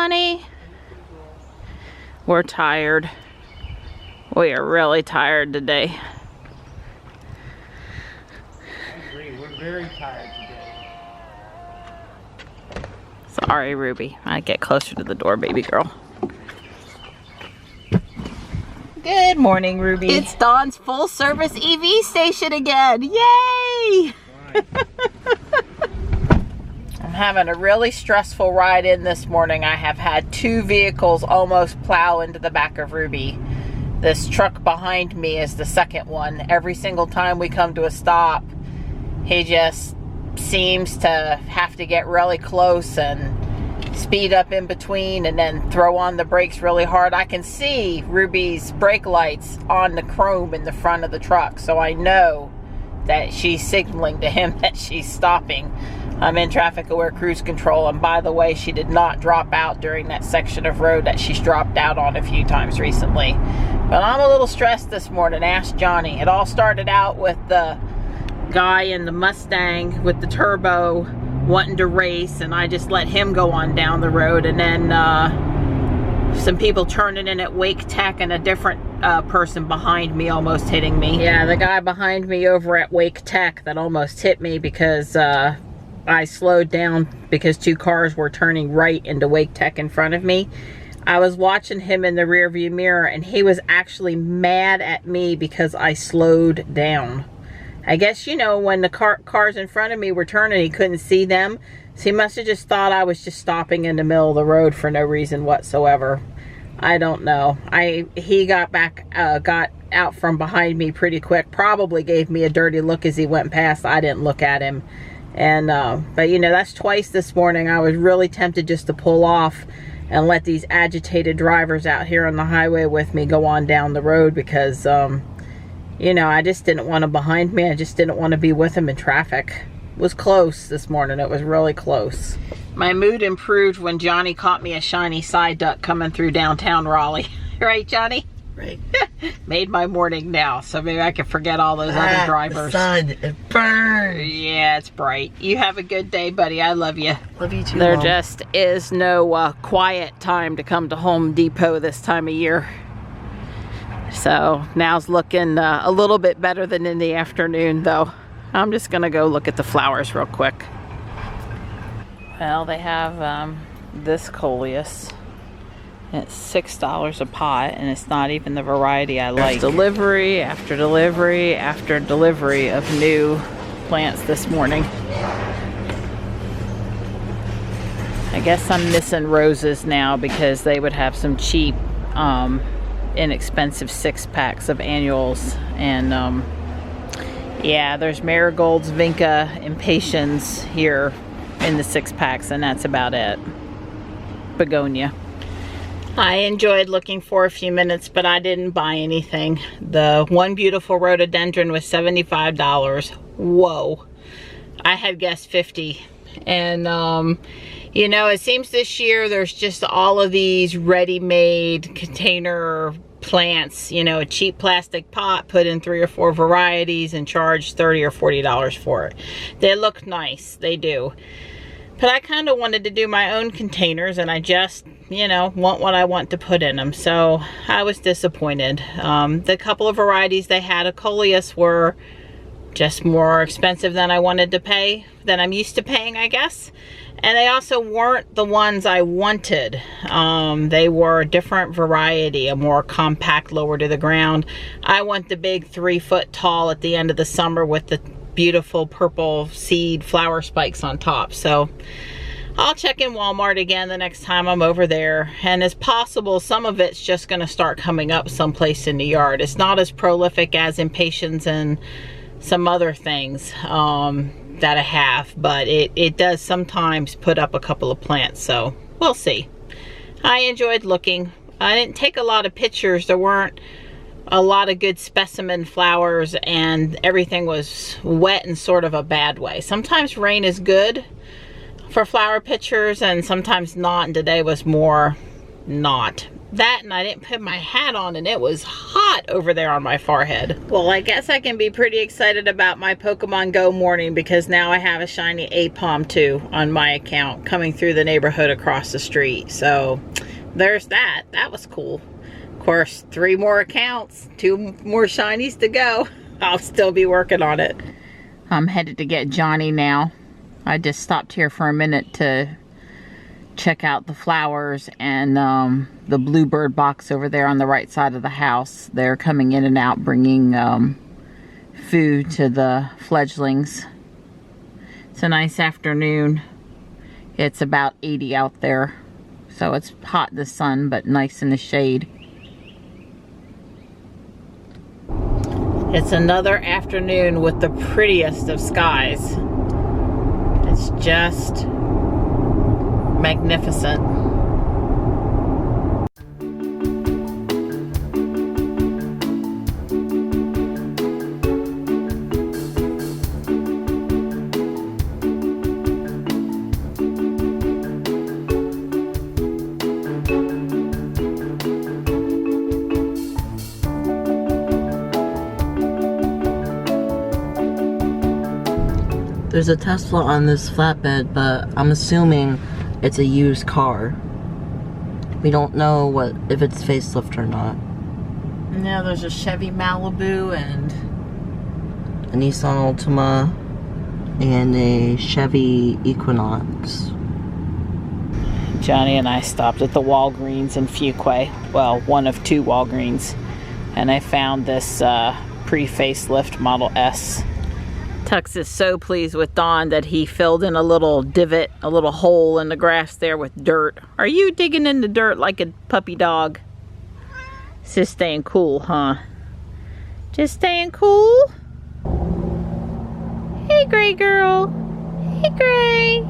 Johnny. We're tired. We are really tired today. I agree, we're very tired today. Sorry, Ruby. I get closer to the door, baby girl. Good morning, Ruby. It's Dawn's full service EV station again. Yay! I'm having a really stressful ride in this morning. I have had 2 vehicles almost plow into the back of Ruby. This truck behind me is the second one. Every single time we come to a stop, he just seems to have to get really close and speed up in between and then throw on the brakes really hard. I can see Ruby's brake lights on the chrome in the front of the truck, so I know that she's signaling to him that she's stopping. I'm in traffic aware cruise control, and by the way, she did not drop out during that section of road that she's dropped out on a few times recently. But I'm a little stressed this morning. Ask Johnny. It all started out with the guy in the Mustang with the turbo wanting to race, and I just let him go on down the road, and then some people turning in at Wake Tech and a different person behind me almost hitting me. Yeah, the guy behind me over at Wake Tech that almost hit me because I slowed down because 2 cars were turning right into Wake Tech in front of me. I was watching him in the rear view mirror, and he was actually mad at me because I slowed down. I guess, you know, when the cars in front of me were turning, he couldn't see them. So he must have just thought I was just stopping in the middle of the road for no reason whatsoever. I don't know. He got out from behind me pretty quick. Probably gave me a dirty look as he went past. I didn't look at him. And, but you know, that's twice this morning. I was really tempted just to pull off and let these agitated drivers out here on the highway with me go on down the road because, you know, I just didn't want them behind me. I just didn't want to be with them in traffic. It was close this morning. It was really close. My mood improved when Johnny caught me a shiny side duck coming through downtown Raleigh. Right, Johnny? Right. Made my morning now, so maybe I can forget all those other drivers. The sun, it burns. Yeah, it's bright. You have a good day, buddy. I love you. Love you too, There Mom. just is no quiet time to come to Home Depot this time of year. So now's looking a little bit better than in the afternoon, though. I'm just gonna go look at the flowers real quick. Well, they have this coleus. It's $6 a pot, and it's not even the variety I like. Delivery after delivery after delivery of new plants this morning. I guess I'm missing roses now because they would have some cheap, inexpensive 6-packs of annuals. And yeah, there's marigolds, vinca, impatiens here in the 6-packs, and that's about it. Begonia. I enjoyed looking for a few minutes, but I didn't buy anything. The one beautiful rhododendron was $75. Whoa. I had guessed 50. And, you know, it seems this year there's just all of these ready-made container plants, you know, a cheap plastic pot, put in 3 or 4 varieties and charge $30 or $40 for it. They look nice, they do. But I kind of wanted to do my own containers, and I just, you know, want what I want to put in them. So I was disappointed. The couple of varieties they had of coleus were just more expensive than I wanted to pay, than I'm used to paying, I guess. And they also weren't the ones I wanted. They were a different variety, a more compact, lower to the ground. I want the big 3-foot tall at the end of the summer with the beautiful purple seed flower spikes on top. So I'll check in Walmart again the next time I'm over there. And as possible, some of it's just going to start coming up someplace in the yard. It's not as prolific as impatiens and some other things that I have, but it does sometimes put up a couple of plants, so we'll see. I enjoyed looking. I didn't take a lot of pictures. There weren't a lot of good specimen flowers, and everything was wet in sort of a bad way. Sometimes rain is good for flower pictures and sometimes not, and today was more not. That, and I didn't put my hat on, and it was hot over there on my forehead. Well, I guess I can be pretty excited about my Pokemon Go morning, because now I have a shiny Apom 2 on my account coming through the neighborhood across the street. So there's that. That was cool. Of course, 3 more accounts, 2 more shinies to go. I'll still be working on it. I'm headed to get Johnny now. I just stopped here for a minute to check out the flowers and the bluebird box over there on the right side of the house. They're coming in and out bringing food to the fledglings. It's a nice afternoon. It's about 80 out there, so it's hot in the sun but nice in the shade. It's another afternoon with the prettiest of skies. It's just magnificent. There's a Tesla on this flatbed, but I'm assuming it's a used car. We don't know if it's facelift or not. Yeah, there's a Chevy Malibu and A Nissan Altima and a Chevy Equinox. Johnny and I stopped at the Walgreens in Fuquay. Well, one of 2 Walgreens. And I found this pre-facelift Model S. Tux is so pleased with Don that he filled in a little divot, a little hole in the grass there with dirt. Are you digging in the dirt like a puppy dog? It's just staying cool, huh? Just staying cool? Hey, Gray girl. Hey, Gray.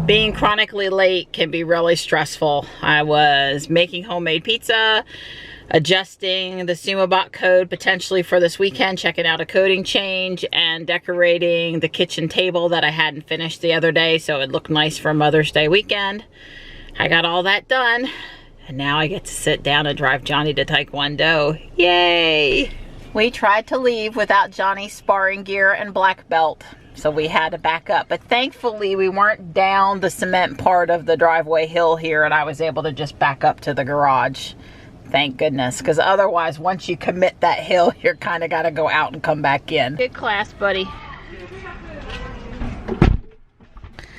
Being chronically late can be really stressful. I was making homemade pizza, adjusting the SumoBot code potentially for this weekend, checking out a coding change, and decorating the kitchen table that I hadn't finished the other day so it looked nice for Mother's Day weekend. I got all that done, and now I get to sit down and drive Johnny to Taekwondo. Yay! We tried to leave without Johnny's sparring gear and black belt, so we had to back up. But thankfully, we weren't down the cement part of the driveway hill here, and I was able to just back up to the garage. Thank goodness, because otherwise, once you commit that hill, you're kind of got to go out and come back in. Good class, buddy.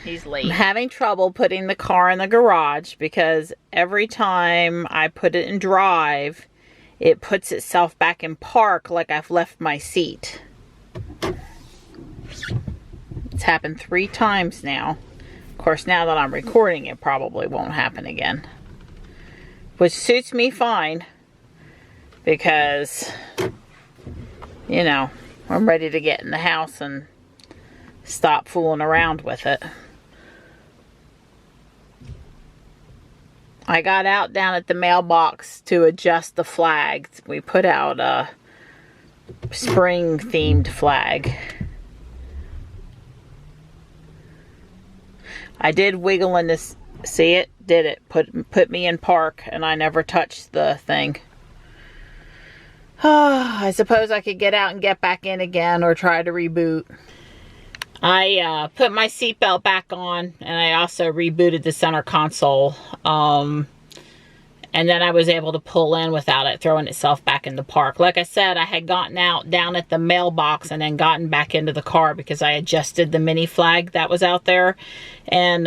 He's late. I'm having trouble putting the car in the garage because every time I put it in drive, it puts itself back in park like I've left my seat. It's happened 3 times now. Of course, now that I'm recording, it probably won't happen again. Which suits me fine because, you know, I'm ready to get in the house and stop fooling around with it. I got out down at the mailbox to adjust the flags. We put out a spring themed flag. I did wiggle in this. See it? Did it. Put me in park, and I never touched the thing. I suppose I could get out and get back in again or try to reboot. I put my seatbelt back on, and I also rebooted the center console. And then I was able to pull in without it throwing itself back in the park. Like I said, I had gotten out down at the mailbox and then gotten back into the car because I adjusted the mini flag that was out there. And,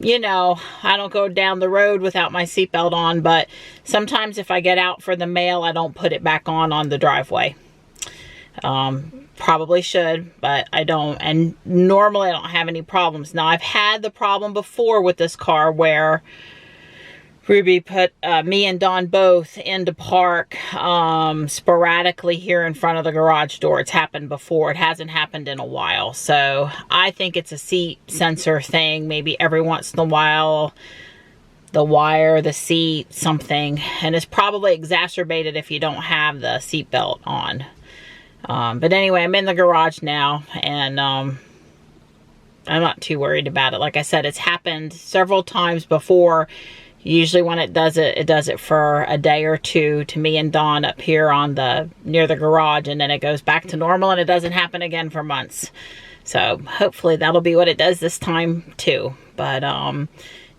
you know, I don't go down the road without my seatbelt on, but sometimes if I get out for the mail, I don't put it back on the driveway. Probably should, but I don't. And normally I don't have any problems. Now, I've had the problem before with this car where Ruby put me and Dawn both into park sporadically here in front of the garage door. It's happened before. It hasn't happened in a while. So I think it's a seat sensor thing. Maybe every once in a while, the wire, the seat, something. And it's probably exacerbated if you don't have the seat belt on. But anyway, I'm in the garage now, and I'm not too worried about it. Like I said, it's happened several times before. Usually when it does it for a day or two to me and Dawn up here on near the garage, and then it goes back to normal and it doesn't happen again for months. So hopefully that'll be what it does this time too. But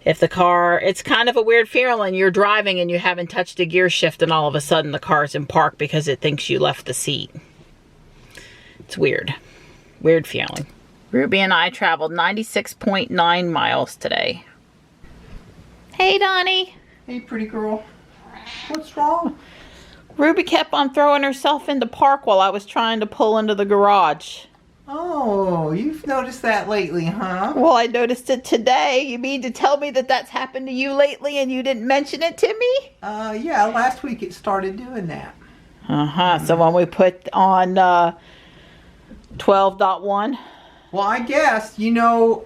if the car, it's kind of a weird feeling. You're driving and you haven't touched a gear shift and all of a sudden the car's in park because it thinks you left the seat. It's weird. Weird feeling. Ruby and I traveled 96.9 miles today. Hey, Donnie. Hey, pretty girl. What's wrong? Ruby kept on throwing herself into park while I was trying to pull into the garage. Oh, you've noticed that lately, huh? Well, I noticed it today. You mean to tell me that that's happened to you lately and you didn't mention it to me? Yeah, last week it started doing that. Uh-huh. So when we put on 12.1? Well, I guess, you know,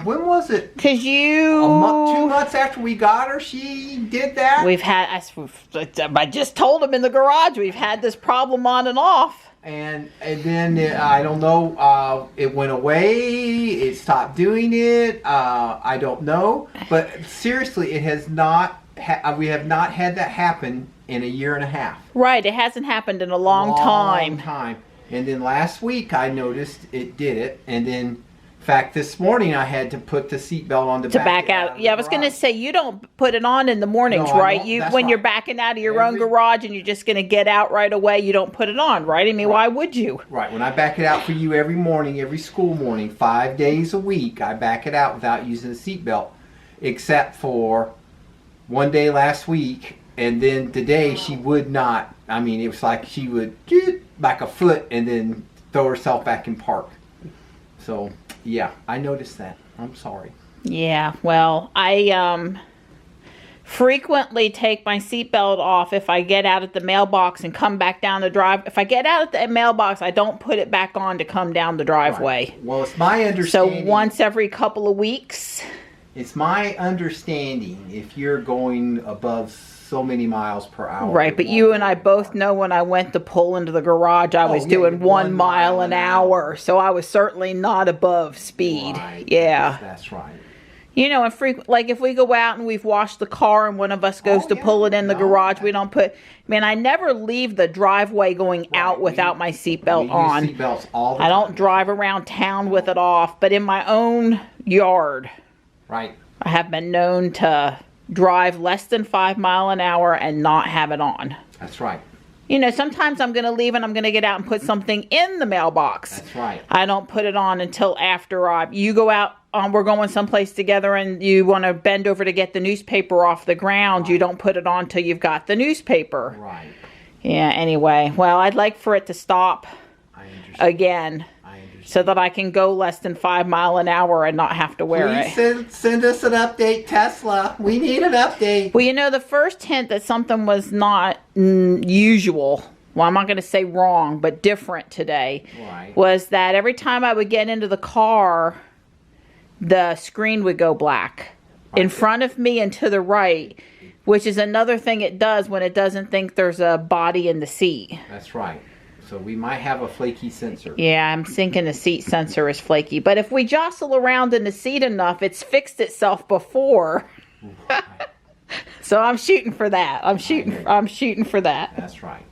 when was it? Because you... 2 months after we got her, she did that? We've had... I just told him in the garage, we've had this problem on and off. And then, I don't know, it went away, it stopped doing it, I don't know. But seriously, it has not... we have not had that happen in a year and a half. Right, it hasn't happened in a long time. And then last week I noticed it did it, and then in fact this morning I had to put the seatbelt on to back out. Yeah, I was going to say you don't put it on in the mornings, right? You're backing out of your own garage and you're just going to get out right away, you don't put it on, right? I mean, why would you? Right. When I back it out for you every morning, every school morning, 5 days a week, I back it out without using the seatbelt, except for one day last week, and then today she would not. I mean, it was like she would get back a foot and then throw herself back in park. So, yeah, I noticed that. I'm sorry. Yeah, well, I frequently take my seatbelt off if I get out at the mailbox and come back down the drive. If I get out at the mailbox, I don't put it back on to come down the driveway. Right. Well, it's my understanding. So once every couple of weeks. It's my understanding if you're going above so many miles per hour. Right, but you and I both know when I went to pull into the garage, I was doing 1 mile an hour. So I was certainly not above speed. Right. Yeah. That's right. You know, and like if we go out and we've washed the car and one of us goes to pull it in the garage, we don't put... Man, I never leave the driveway going out without my seatbelt on. Seatbelts all the time. I don't drive around town with it off, but in my own yard, right, I have been known to drive less than 5 miles an hour and not have it on. That's right. You know, sometimes I'm going to leave and I'm going to get out and put something in the mailbox. That's right. I don't put it on until after you go out, we're going someplace together and you want to bend over to get the newspaper off the ground. Right. You don't put it on till you've got the newspaper. Right. Yeah, anyway. Well, I'd like for it to stop again. So that I can go less than 5 miles an hour and not have to wear it. Please send us an update, Tesla. We need an update. Well, you know, the first hint that something was not usual, well, I'm not going to say wrong, but different today, was that every time I would get into the car, the screen would go black in front of me and to the right, which is another thing it does when it doesn't think there's a body in the seat. That's right. So we might have a flaky sensor. Yeah, I'm thinking the seat sensor is flaky. But if we jostle around in the seat enough, it's fixed itself before. Right. So I'm shooting for that. I'm shooting for that. That's right.